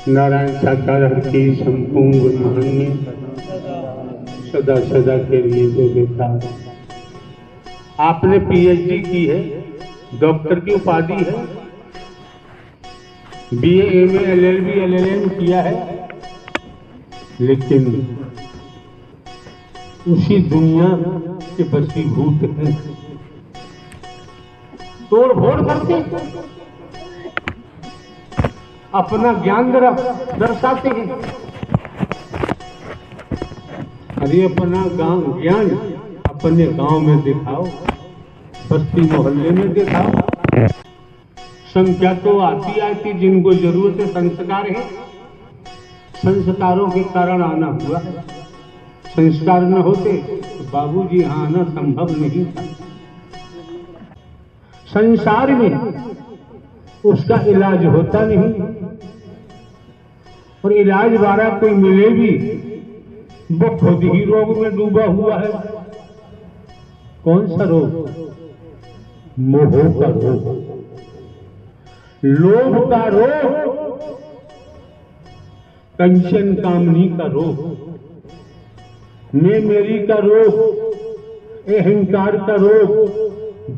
नारायण साकार की संपूर्ण महान्य सदा सदा के लिए जो बेकार। आपने पीएचडी की है, डॉक्टर की उपाधि है, बीए, एमए, एलएलबी, एलएलएम किया है, लेकिन उसी दुनिया के वशीभूत हैं, तोड़ फोड़ करके अपना ज्ञान दर्शाते हैं। अरे अपना ज्ञान अपने गांव में दिखाओ, बस्ती मोहल्ले में दिखाओ। संख्या तो आती जिनको जरूरत है संस्कार है, संस्कारों के कारण आना हुआ। संस्कार न होते तो बाबूजी यहाँ आना संभव नहीं था। संसार में उसका इलाज होता नहीं, और इलाज वाला कोई मिले भी वो खुद ही रोग में डूबा हुआ है। कौन सा रोग? मोह का रोग, लोभ का रोग, कंचन कामनी का रोग, मैं मेरी का रोग, अहंकार का रोग,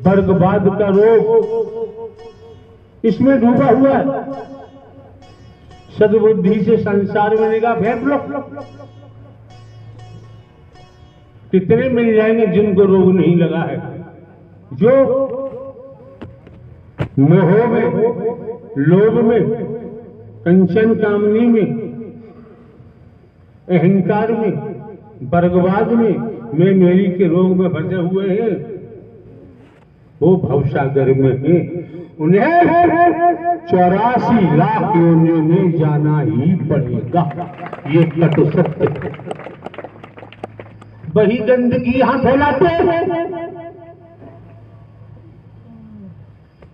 वर्गवाद का रोग, इसमें डूबा हुआ है। सद्बुद्धि से संसार में निगाह फेर लो, कितने मिल जाएंगे जिनको रोग नहीं लगा है। जो मोह में, लोभ में, कंचन कामनी में, अहंकार में, वर्गवाद में, मैं मेरी के रोग में फंसे हुए हैं, वो भवसागर में है। उन्हें 84 लाख योनियों में जाना ही पड़ेगा, ये कटु सत्य है। वही गंदगी यहां फैलाते हैं।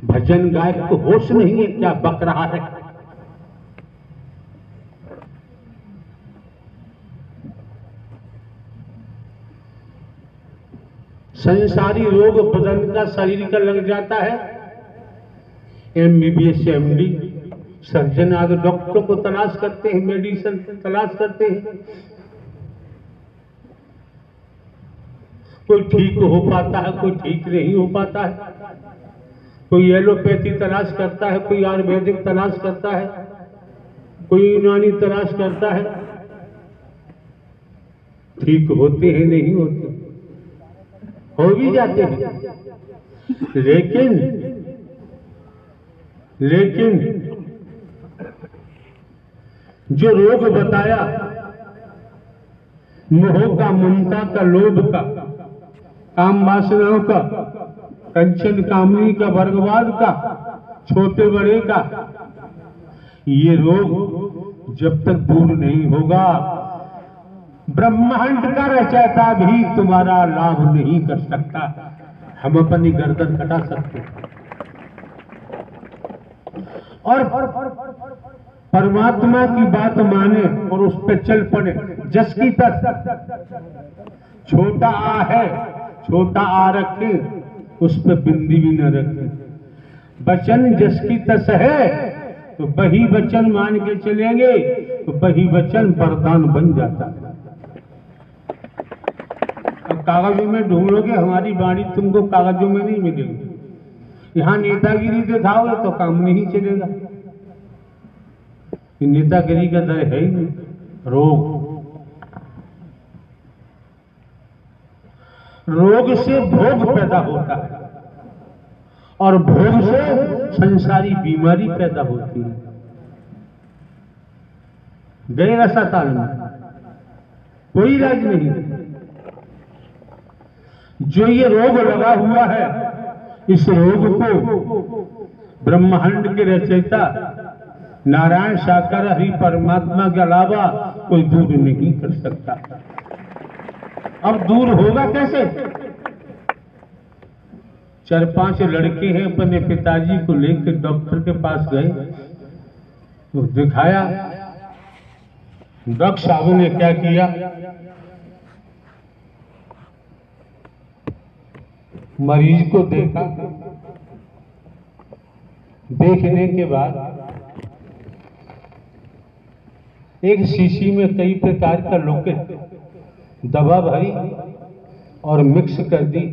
भजन गायक को होश नहीं है क्या बक रहा है। संसारी रोग बदन का, शरीर का लग जाता है। एमबीबीएस, एमडी, सर्जन आदि डॉक्टरों को तलाश करते हैं, मेडिसिन तलाश करते हैं। कोई ठीक हो पाता है, कोई ठीक नहीं हो पाता है। कोई एलोपैथी तलाश करता है, कोई आयुर्वेदिक तलाश करता है, कोई यूनानी तलाश करता है। ठीक होते हैं, नहीं होते, हो भी जाते हैं। लेकिन जो रोग बताया, मोह का, ममता का, लोभ का, काम वासनाओं का, कंचन कामनी का, वर्गवाद का, छोटे बड़े का, ये रोग जब तक दूर नहीं होगा, ब्रह्मांड का रचयिता भी तुम्हारा लाभ नहीं कर सकता। हम अपनी गर्दन हटा सकते और परमात्मा की बात माने और उस पर चल पड़े। जस की तस, छोटा आ है, छोटा आ रखे, उस पर बिंदी भी न रखे। वचन जस की तस है तो वही वचन मान के चलेंगे तो वही वचन वरदान बन जाता है। अब कागजों में ढूंढोगे, हमारी वाणी तुमको कागजों में नहीं मिलेगी। यहां नेतागिरी दिखाओगे तो काम नहीं चलेगा। नेतागिरी का दर है ही नहीं। रोग से भोग पैदा होता है और भोग से संसारी बीमारी पैदा होती है। गैर अस्पताल में कोई इलाज नहीं। जो ये रोग लगा हुआ है, इस रोग को ब्रह्मांड के रचयिता नारायण साकार हरि परमात्मा के अलावा कोई दूर नहीं कर सकता। अब दूर होगा कैसे? 4-5 लड़के हैं, अपने पिताजी को लेकर डॉक्टर के पास गए तो दिखाया। डॉक्टर साहब ने क्या किया, मरीज को देखा, देखने के बाद एक शीशी में कई प्रकार का लोकेट दवा भरी और मिक्स कर दी,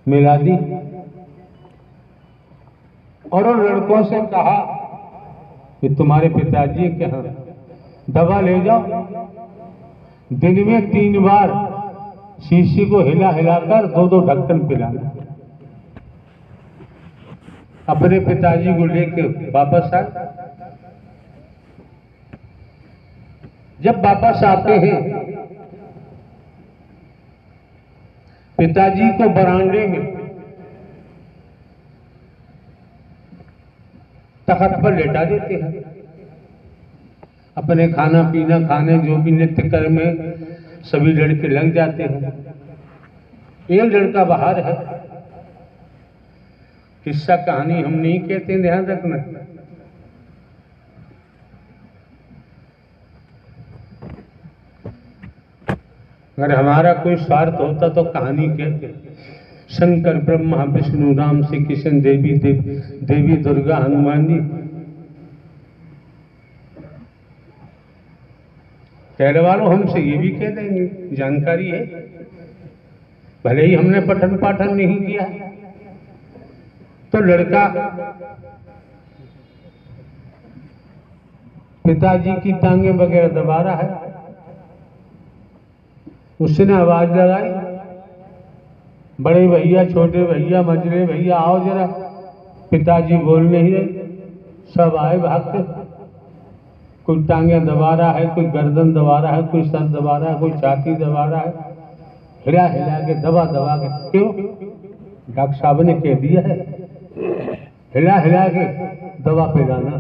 मिला दी, और उन लड़कों से कहा कि तुम्हारे पिताजी के यहाँ दवा ले जाओ, दिन में 3 बार शीशी को हिला हिलाकर 2-2 ढक्कन पिलाना। अपने पिताजी को लेके वापस आए। जब वापस आते हैं, पिताजी को बरामदे में तख्त पर लेटा देते हैं। अपने खाना पीना खाने जो भी नित्य कर्म में सभी लड़के लग जाते हैं। एक लड़का बाहर है। किस्सा कहानी हम नहीं कहते, ध्यान रखना। अगर हमारा कोई स्वार्थ होता तो कहानी कहते। शंकर ब्रह्मा विष्णु राम श्री कृष्ण देवी दुर्गा हनुमान जी। कहने वालों हमसे ये भी कह देंगे, जानकारी है, भले ही हमने पठन पाठन नहीं किया। तो लड़का पिताजी की टांगे वगैरह दबा रहा है। उसने आवाज लगाई, बड़े भैया, छोटे भैया, मंझले भैया, आओ जरा। पिताजी बोल नहीं रहे। सब आए भागते। कोई टांगे दबा रहा है, कोई गर्दन दबा रहा है, कोई सर दबा रहा है, कोई छाती दबा रहा है, हिला हिला के दबा दबा के। क्यों? डॉक्टर साहब ने कह दिया है हिला हिला के दवा पिलाना,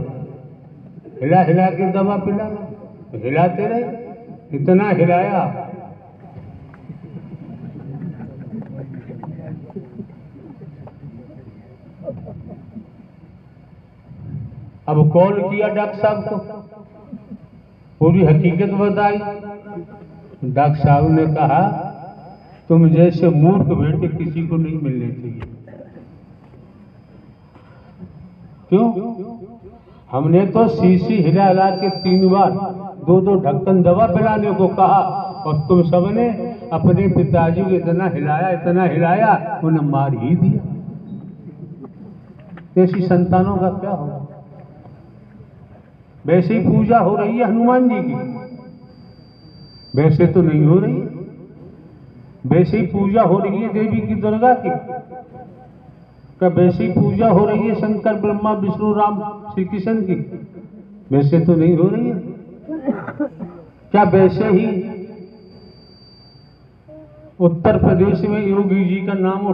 हिला हिला के दवा पिलाना। हिलाते रहे, इतना हिलाया अब कॉल किया डॉक्टर साहब को, पूरी हकीकत बताई। डॉक्टर साहब ने कहा तुम जैसे मूर्ख बेटे किसी को नहीं मिलने चाहिए। क्यों? हमने तो शीशी हिला हिला के 3 बार 2-2 ढक्कन दवा पिलाने को कहा, और तुम सबने अपने पिताजी को इतना हिलाया, उन्हें मार ही दिया। ऐसी संतानों का क्या होगा? वैसे ही पूजा हो रही है हनुमान जी की, वैसे तो नहीं हो रही। वैसे ही पूजा हो रही है देवी की दुर्गा की, क्या वैसे ही पूजा हो रही है शंकर ब्रह्मा विष्णु राम श्री कृष्ण की? वैसे तो नहीं हो रही है। क्या वैसे ही उत्तर प्रदेश में योगी जी का नाम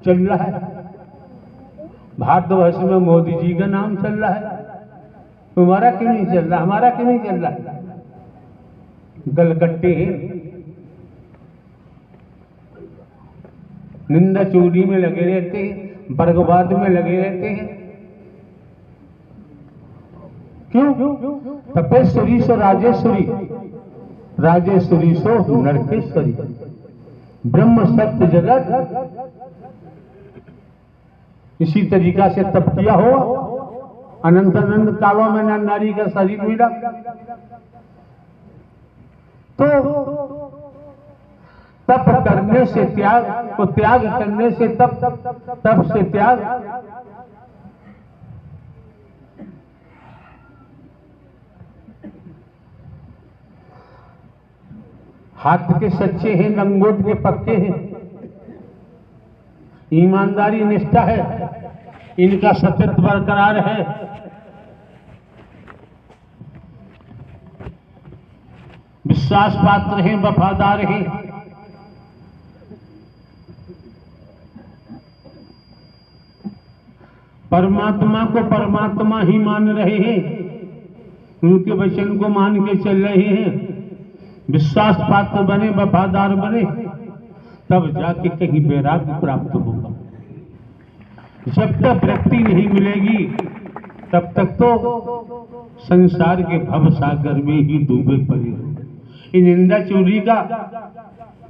चल रहा है, भारतवर्ष में मोदी जी का नाम चल रहा है? तुम्हारा क्यों नहीं चल रहा? हमारा क्यों नहीं चल रहा? गलगट्टे हैं, निंदा चोरी में लगे रहते हैं, वर्गवाद में लगे रहते हैं। क्यों? तपेश्वरी सो राजेश्वरी, राजेश्वरी सो नरकेश्वरी, ब्रह्म सत्य जगत। इसी तरीका से तप किया हो, अनंत अनंत कालों में नर नारी का शरीर मिला। तो तप करने से त्याग, तो त्याग करने से तप, तप से त्याग। हाथ के सच्चे हैं, लंगोट के पक्के हैं, ईमानदारी निष्ठा है, इनका सत्यत्व बरकरार है। विश्वास पात्र हैं, वफादार हैं। परमात्मा को परमात्मा ही मान रहे हैं, उनके वचन को मान के चल रहे हैं। विश्वास पात्र बने, वफादार बने, तब जाके कहीं वैराग्य प्राप्त होगा। जब तक व्यक्ति नहीं मिलेगी तब तक तो संसार के भव सागर में ही डूबे पड़े हो। ये निंदा चोरी का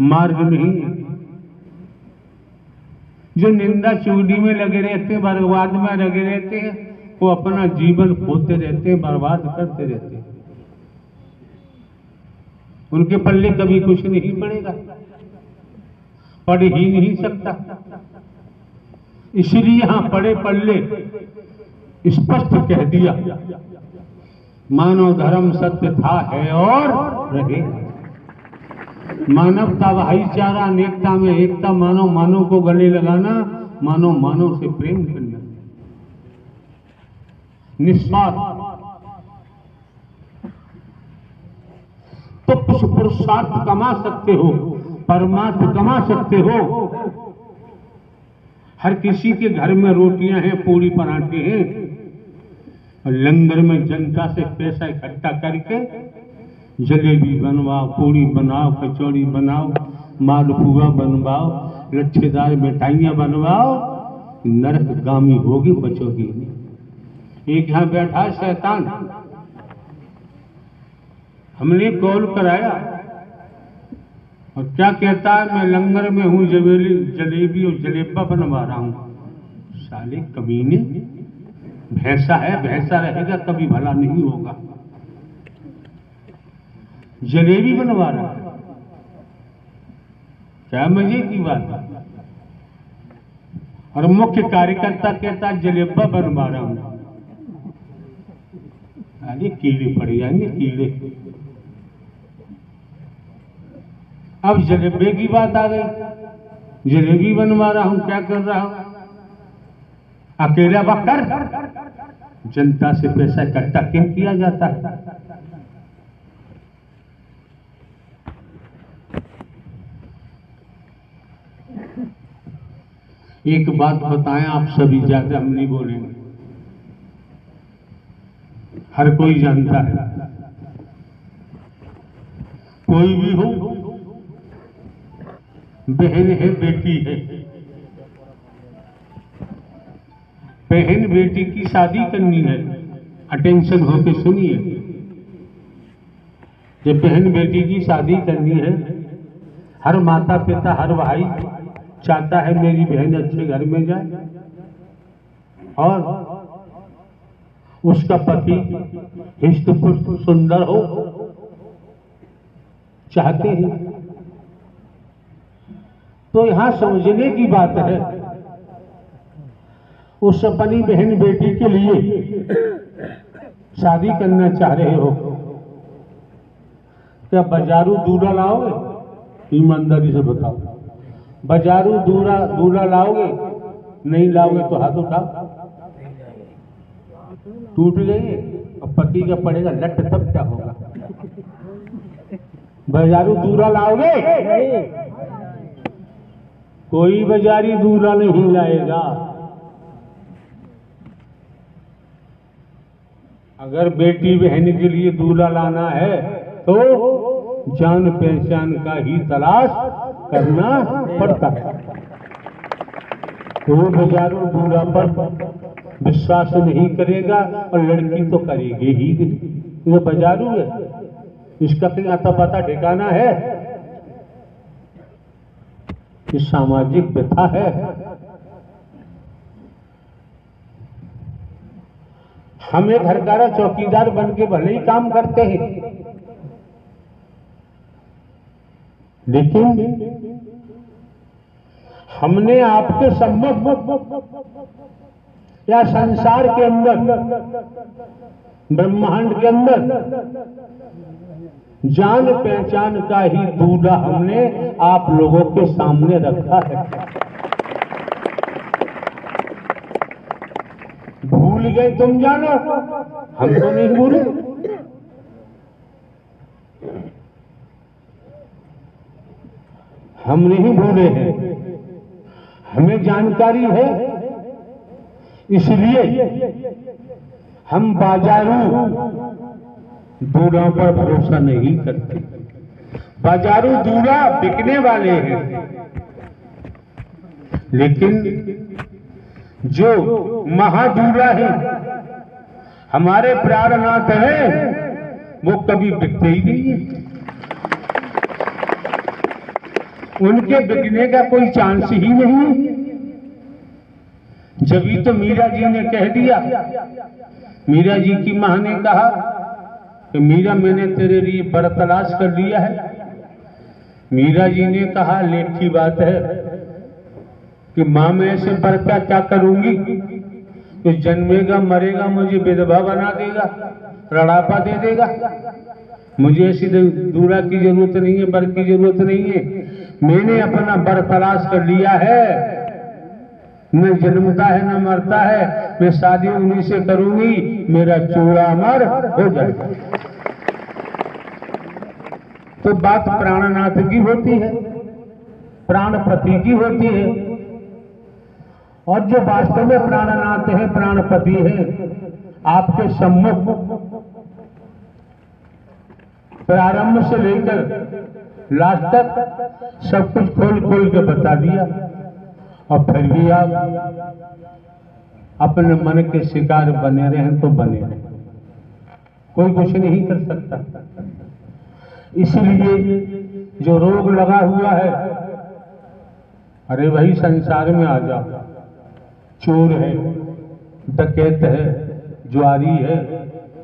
मार्ग नहीं है। जो निंदा चोरी में लगे रहते हैं, बर्बाद में लगे रहते हैं, वो अपना जीवन खोते रहते हैं, बर्बाद करते रहते हैं। उनके पल्ले कभी कुछ नहीं पड़ेगा, पढ़ ही नहीं सकता। इसलिए यहां पड़े पल्ले स्पष्ट कह दिया, मानव धर्म सत्य था, है और रहेगा। मानवता, भाईचारा, अनेकता में एकता, मानव मानव को गले लगाना, मानव मानव से प्रेम करना, निस्वार्थ। तो कुछ पुरुषार्थ कमा सकते हो, परमार्थ कमा सकते हो। हर किसी के घर में रोटियां हैं, पूरी पराठे हैं, और लंगर में जनता से पैसा इकट्ठा करके जलेबी बनवाओ, पूरी बनाओ, कचौड़ी बनाओ, मालपुआ बनवाओ, लच्छेदार मिठाइयां बनवाओ, नरकगामी होगी, बचोगी नहीं। एक यहां बैठा शैतान, हमने कॉल कराया और क्या कहता है, मैं लंगर में हूं, जलेबी और जलेबा बनवा रहा हूं। साले कमीने, भैंसा है, भैंसा रहेगा कभी भला नहीं होगा। जलेबी बनवा रहा है, क्या मजे की बात है। और मुख्य कार्यकर्ता कहता जलेबा बनवा रहा हूं। अरे कीड़े पड़ जाएंगे, कीड़े। अब जलेबे की बात आ गई, जलेबी बनवा रहा हूं, क्या कर रहा हूं, अकेला बकर। जनता से पैसा इकट्ठा क्यों किया जाता है? एक बात बताएं आप सभी, ज्यादा हम नहीं बोलेंगे, हर कोई जानता है। कोई भी हो, बहन है, बेटी है, बहन बेटी की शादी करनी है, अटेंशन होके सुनिए। जब बहन बेटी की शादी करनी है, हर माता पिता, हर भाई चाहता है मेरी बहन अच्छे घर में जाए, और उसका पति हिष्ट पुष्ट सुंदर हो, चाहते हैं। तो यहां समझने की बात है, उस अपनी बहन बेटी के लिए शादी करना चाह रहे हो, क्या बाजारू दूल्हा लाओगे? ईमानदारी से बताओ, बाजारू दूल्हा लाओगे? नहीं लाओगे तो हाथ उठाओ। टूट गई और पति का पड़ेगा लट, तब क्या होगा? बाजारू दूल्हा लाओगे? कोई बाजारी दूल्हा नहीं लाएगा। अगर बेटी बहन के लिए दूल्हा लाना है तो जान पहचान का ही तलाश करना पड़ता है। तो वो बाजारू दूल्हा पर विश्वास नहीं करेगा और लड़की तो करेगी ही नहीं। ये बाजारू है, इसका कहीं आता पता ठिकाना है? ये सामाजिक व्यथा है। हम एक घरकारा चौकीदार बन के भले ही काम करते हैं, लेकिन हमने आपके सम्मुख या संसार के अंदर, ब्रह्मांड के अंदर जान पहचान का ही दूल्हा हमने आप लोगों के सामने रखा है। भूल गए तुम जानो, हम तो नहीं भूले। हम नहीं भूले हैं, हमें जानकारी है, इसलिए हम बाजारू दूल्हों पर भरोसा नहीं करते। बाजारू दूल्हा बिकने वाले हैं, लेकिन जो महादूल्हा है, हमारे प्राणनाथ है, वो कभी बिकते ही नहीं है। उनके बिकने का कोई चांस ही नहीं। जब ही तो मीरा जी ने कह दिया, मीरा जी की मां ने कहा कि मीरा मैंने तेरे लिए वर तलाश कर लिया है। मीरा जी ने कहा लेखी बात है कि माँ मैं ऐसे वर क्या करूंगी कि जन्मेगा मरेगा मुझे विधवा बना देगा, रड़ापा दे देगा। मुझे ऐसी दूल्हा की जरूरत नहीं है, वर की जरूरत नहीं है। मैंने अपना वर तलाश कर लिया है, न जन्मता है न मरता है। मैं शादी उन्हीं से करूंगी, मेरा चूड़ा अमर हो जाएगा। तो बात प्राणनाथ की होती है, प्राणपति की होती है। और जो वास्तव में प्राणनाथ है, प्राणपति है, आपके सम्मुख प्रारंभ से लेकर लास्ट तक सब कुछ खोल के बता दिया। और फिर भी आप अपने मन के शिकार बने रहे तो बने रहे, कोई कुछ नहीं कर सकता। इसलिए जो रोग लगा हुआ है, अरे वही संसार में आ जाओ। चोर है, डकैत है, जुआरी है,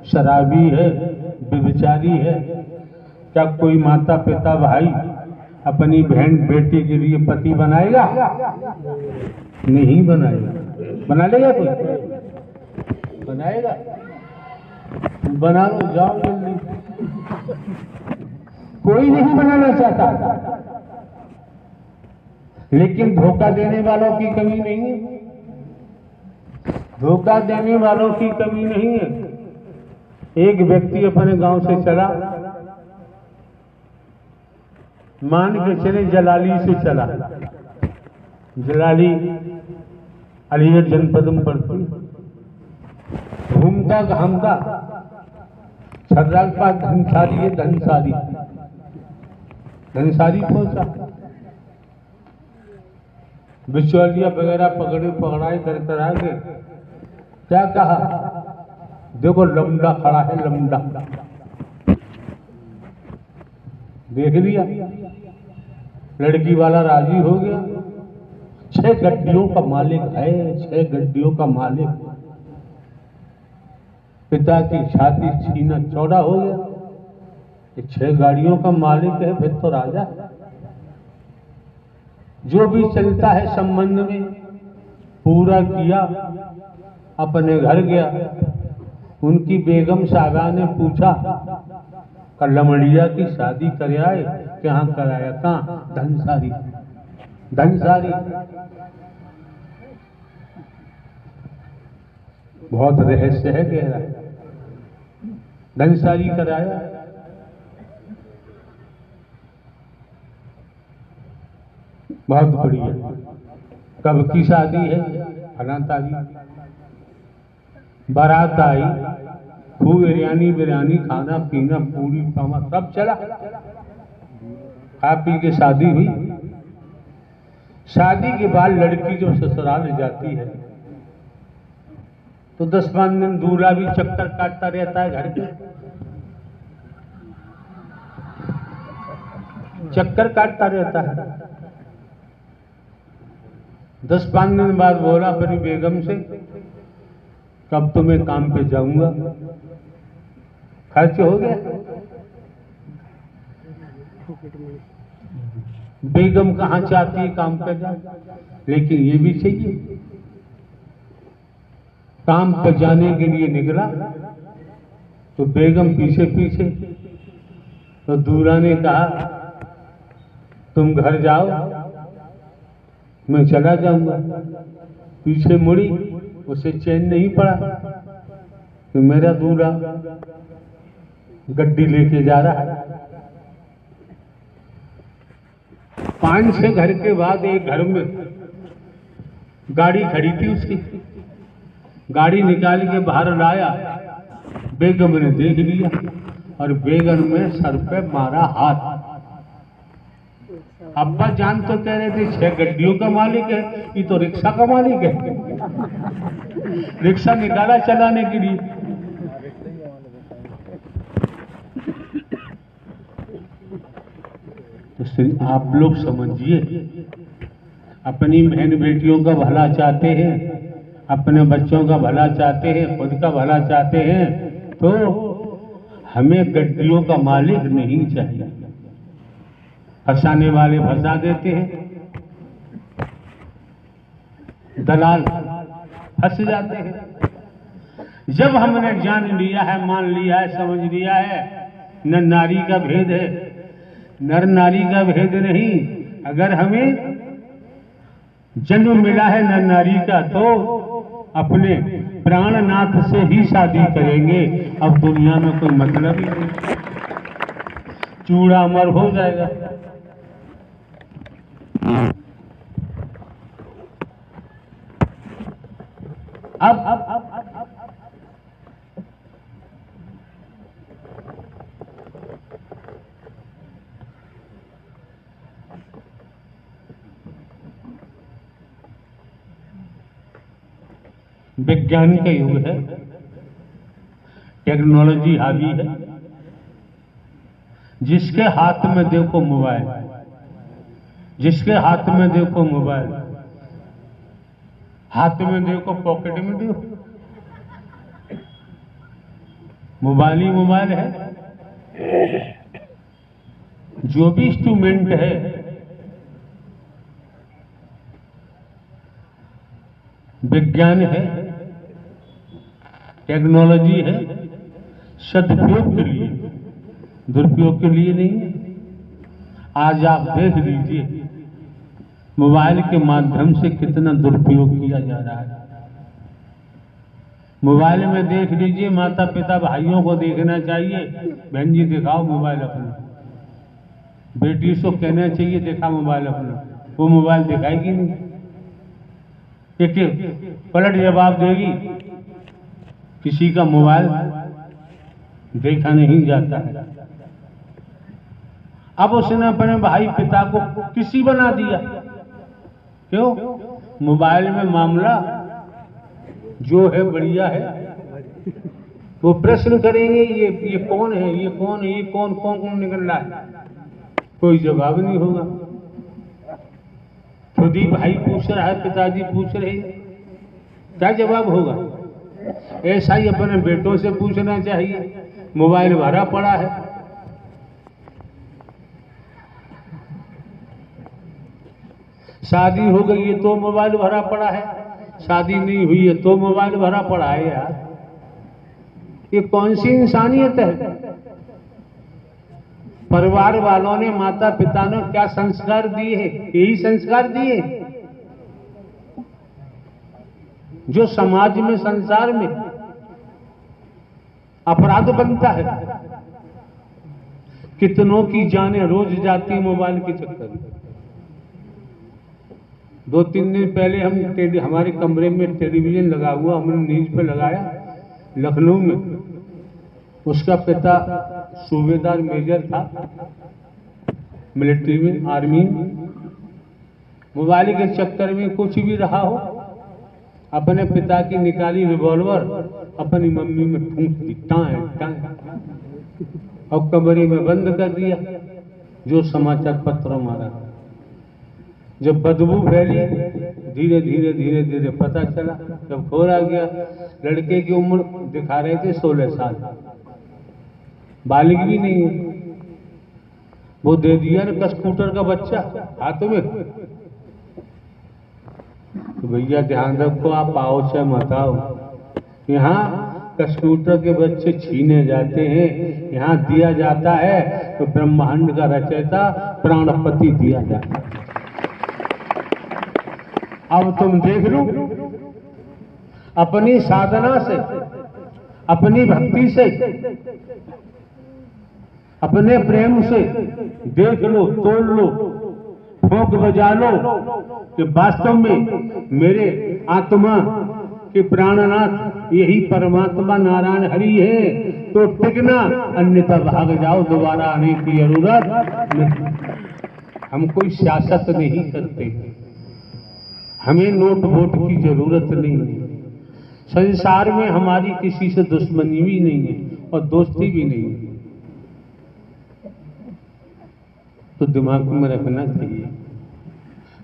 शराबी है, व्यभिचारी है। क्या कोई माता पिता भाई अपनी बहन बेटी के लिए पति बनाएगा? नहीं बनाएगा। बना लेगा कोई? बनाएगा? बना लो, जाओ जल्दी। कोई नहीं बनाना चाहता। लेकिन धोखा देने वालों की कमी नहीं है, धोखा देने वालों की कमी नहीं है। एक व्यक्ति अपने गांव से चला, मान के चले जलाली से चला। जलाली अलीगढ़ जनपद में पड़ती। घूमता घामता छर्रा के पास धनसारी है, धनसारी पहुंचा। बिचौलिया वगैरह पकड़ाई कर आगे क्या कहा, देखो लमड़ा खड़ा है, लमड़ा। देख लिया, लड़की वाला राजी हो गया। 6 गड्डियों का मालिक है, 6 गड्डियों का मालिक। पिता की छाती सीना चौड़ा हो गया, 6 गाड़ियों का मालिक है, फिर तो राजा। जो भी चलता है संबंध में पूरा किया, अपने घर गया। उनकी बेगम साहबा ने पूछा, लमड़िया की शादी कर आए? कहाँ कराया? कहाँ? धनसारी। धनसारी बहुत रहस्य है, गहरा। धनसारी कराया। बहुत बढ़िया। कब की शादी है? फलां तारीख। बारात आई, खूब बिरयानी खाना पीना, पूरी पामा सब चला। खा पी के शादी हुई। शादी के बाद लड़की जब ससुराल जाती है तो 10-5 दिन दूल्हा भी चक्कर काटता रहता है घर के। चक्कर काटता रहता है। 10-5 दिन बाद बोला अपनी बेगम से, कब तो मैं काम पे जाऊंगा। खर्च हो गया। बेगम कहाँ चाहती है काम पे जाए, लेकिन ये भी चाहिए। काम पर जाने के लिए निकला तो बेगम पीछे पीछे। तो दूल्हा ने कहा, तुम घर जाओ, मैं चला जाऊंगा। पीछे मुड़ी, उसे चैन नहीं पड़ा कि मेरा दूल्हा गड्डी लेके जा रहा है। 5-6 घर के बाद एक घर में गाड़ी खड़ी थी उसकी। गाड़ी निकाल के बाहर लाया, बेगम ने देख लिया और बेगम में सर पे मारा हाथ। अब्बा जान तो कह रहे थे 6 गड्डियों का मालिक है, ये तो रिक्शा का मालिक है। रिक्शा निकाला चलाने के लिए। तो आप लोग समझिए, अपनी बहन बेटियों का भला चाहते हैं, अपने बच्चों का भला चाहते हैं, खुद का भला चाहते हैं, तो हमें गड्डियों का मालिक नहीं चाहिए। फंसाने वाले फंसा देते हैं, दलाल फंस जाते हैं। जब हमने जान लिया है, मान लिया है, समझ लिया है न नारी का भेद है, नर नारी का भेद नहीं, अगर हमें जन्म मिला है नर नारी का तो अपने प्राणनाथ से ही शादी करेंगे। अब दुनिया में कोई मतलब ही नहीं, चूड़ा अमर हो जाएगा। अब विज्ञान का युग है, टेक्नोलॉजी हावी है। जिसके हाथ में देखो मोबाइल, जिसके हाथ में देखो मोबाइल, हाथ में देखो पॉकेट में देखो मोबाइल ही मोबाइल है। जो भी इंस्ट्रूमेंट है विज्ञान है, टेक्नोलॉजी है, सदुपयोग के लिए, दुरुपयोग के लिए नहीं है। आज आप देख लीजिए मोबाइल के माध्यम से कितना दुरुपयोग किया जा रहा है। मोबाइल में देख लीजिए, माता पिता भाइयों को देखना चाहिए, बहन जी दिखाओ मोबाइल अपना, बेटी को कहना चाहिए देखा मोबाइल अपना, वो मोबाइल दिखाएगी नहीं, एक पलट जवाब देगी, किसी का मोबाइल देखा नहीं जाता है। अब उसने अपने भाई पिता को किसी बना दिया, क्यों? मोबाइल में मामला जो है बढ़िया है, वो प्रश्न करेंगे ये कौन है, ये कौन है, ये कौन कौन कौन निकल रहा है, कोई जवाब नहीं होगा। खुद ही भाई पूछ रहा है, पिताजी पूछ रहे, क्या जवाब होगा? ऐसा ही अपने बेटों से पूछना चाहिए, मोबाइल भरा पड़ा है, शादी हो गई है तो मोबाइल भरा पड़ा है, शादी नहीं हुई है तो मोबाइल भरा पड़ा है। यार ये कौन सी इंसानियत है? परिवार वालों ने, माता पिता ने क्या संस्कार दिए हैं? यही संस्कार दिए जो समाज में, संसार में अपराध बनता है। कितनों की जानें रोज जाती मोबाइल के चक्कर में। 2-3 दिन पहले हमारे कमरे में टेलीविजन लगा हुआ, हमने न्यूज पे लगाया, लखनऊ में उसका पिता सूबेदार मेजर था मिलिट्री में, आर्मी में। मोबाइल के चक्कर में कुछ भी रहा हो, अपने पिता की निकाली रिवॉल्वर, अपनी मम्मी में ठूंस दी, टाँ और कमरे में बंद कर दिया। जो समाचार पत्रों मारा, जब बदबू फैली, धीरे धीरे धीरे धीरे पता चला, जब खोरा गया। लड़के की उम्र दिखा रहे थे 16 साल, बालिग भी नहीं है। वो दे दिया ना स्कूटर का बच्चा हाथ में। तो भैया ध्यान रखो, आप आओ चाहे मत आओ, यहाँ स्कूटर के बच्चे छीने जाते हैं, यहाँ दिया जाता है तो ब्रह्मांड का रचयिता प्राणपति दिया जाता है। अब तुम देख लो, अपनी साधना से, अपनी भक्ति से, अपने प्रेम से देख लो, तोड़ लो, फूंक बजा लो कि वास्तव में मेरे आत्मा के प्राणनाथ यही परमात्मा नारायण हरि है, तो टिकना, अन्यथा भाग जाओ, दोबारा आने की जरूरत नहीं। हम कोई सियासत नहीं करते, हमें नोट वोट की जरूरत नहीं है। संसार में हमारी किसी से दुश्मनी भी नहीं है और दोस्ती भी नहीं है, तो दिमाग में रखना चाहिए।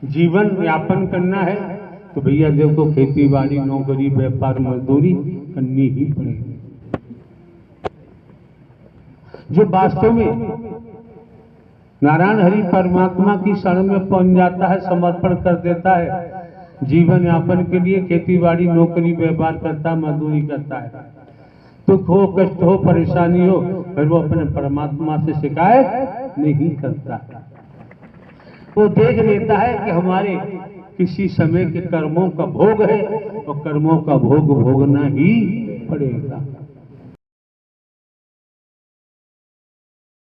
जीवन यापन करना है तो भैया देखो, खेती बाड़ी, नौकरी, व्यापार, मजदूरी करनी ही पड़ेगी। जो वास्तव में नारायण हरि परमात्मा की शरण में पहुंच जाता है, समर्पण कर देता है, जीवन यापन के लिए खेती बाड़ी नौकरी व्यापार करता है, मजदूरी करता है, दुख हो कष्ट हो परेशानी हो, फिर वो अपने परमात्मा से शिकायत नहीं करता। वो देख लेता है कि हमारे किसी समय के कर्मों का भोग है और कर्मों का भोग भोगना ही पड़ेगा।